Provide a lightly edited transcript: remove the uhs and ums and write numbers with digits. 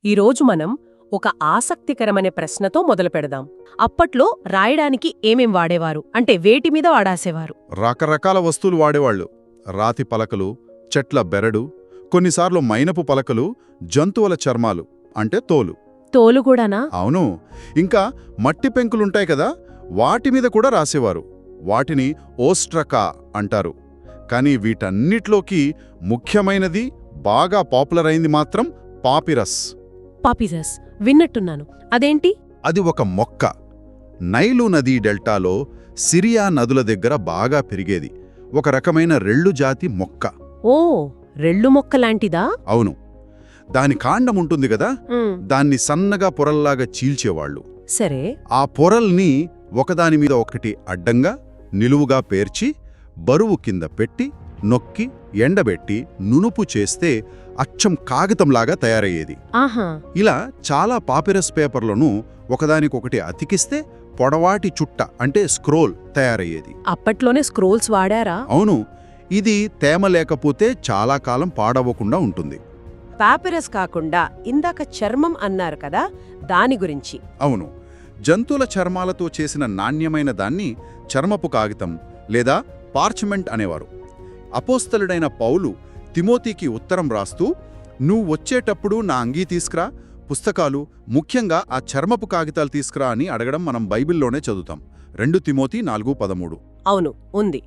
ఈరోజు మనం ఒక ఆసక్తికరమైన ప్రశ్నతో మొదలు పెడదాం. అప్పట్లో రాయడానికి ఏమేం వాడేవారు, అంటే వేటి మీద వాడాసేవారు? రకరకాల వస్తువులు వాడేవాళ్లు. రాతి పలకలు, చెట్ల బెరడు, కొన్నిసార్లు మైనపు పలకలు, జంతువుల చర్మాలు అంటే తోలు. తోలు కూడానా? అవును. ఇంకా మట్టి పెంకులుంటాయి కదా, వాటి మీద కూడా రాసేవారు. వాటిని ఓస్ట్రకా అంటారు. కానీ వీటన్నిట్లోకి ముఖ్యమైనది, బాగా పాపులర్ అయింది మాత్రం పాపిరస్. పాపిరస్ విన్నట్టున్నాను. అదేంటి? అది ఒక మొక్క. నైలు నదీ డెల్టాలో సిరియా నదుల దగ్గర బాగా పెరిగేది. ఒక రకమైన రెల్లు జాతి మొక్క. ఓ, రెల్లు మొక్కలాంటిదా? అవును. దాని కాండముంటుంది గదా, దాన్ని సన్నగా పొరల్లాగా చీల్చేవాళ్లు. సరే. ఆ పొరల్ని ఒకదానిమీద ఒకటి అడ్డంగా, నిలువుగా పేర్చి, బరువు కింద పెట్టి, నొక్కి, ఎండబెట్టి, నునుపు చేస్తే అచ్చం కాగితంలాగా తయారయ్యేది. ఆహా. ఇలా చాలా పాపిరస్ పేపర్లను ఒకదానికొకటి అతికిస్తే పొడవాటి చుట్ట అంటే స్క్రోల్ తయారయ్యేది. అప్పట్లోనే స్క్రోల్స్ వాడారా? అవును. ఇది తేమ లేకపోతే చాలా కాలం పాడవకుండా ఉంటుంది. పాపిరస్ కాకుండా ఇందాక చర్మం అన్నారు కదా, దాని గురించి. అవును. జంతువుల చర్మాలతో చేసిన నాణ్యమైన దాన్ని చర్మపు కాగితం లేదా పార్చ్మెంట్ అనేవారు. అపోస్తలుడైన పౌలు తిమోతికి ఉత్తరం రాస్తూ, "నువ్వు వచ్చేటప్పుడు నా అంగీ తీసుకురా, పుస్తకాలు, ముఖ్యంగా ఆ చర్మపు కాగితాలు తీసుకురా" అని అడగడం మనం బైబిల్లోనే చదువుతాం. 2 తిమోతి 4:13. అవును, ఉంది.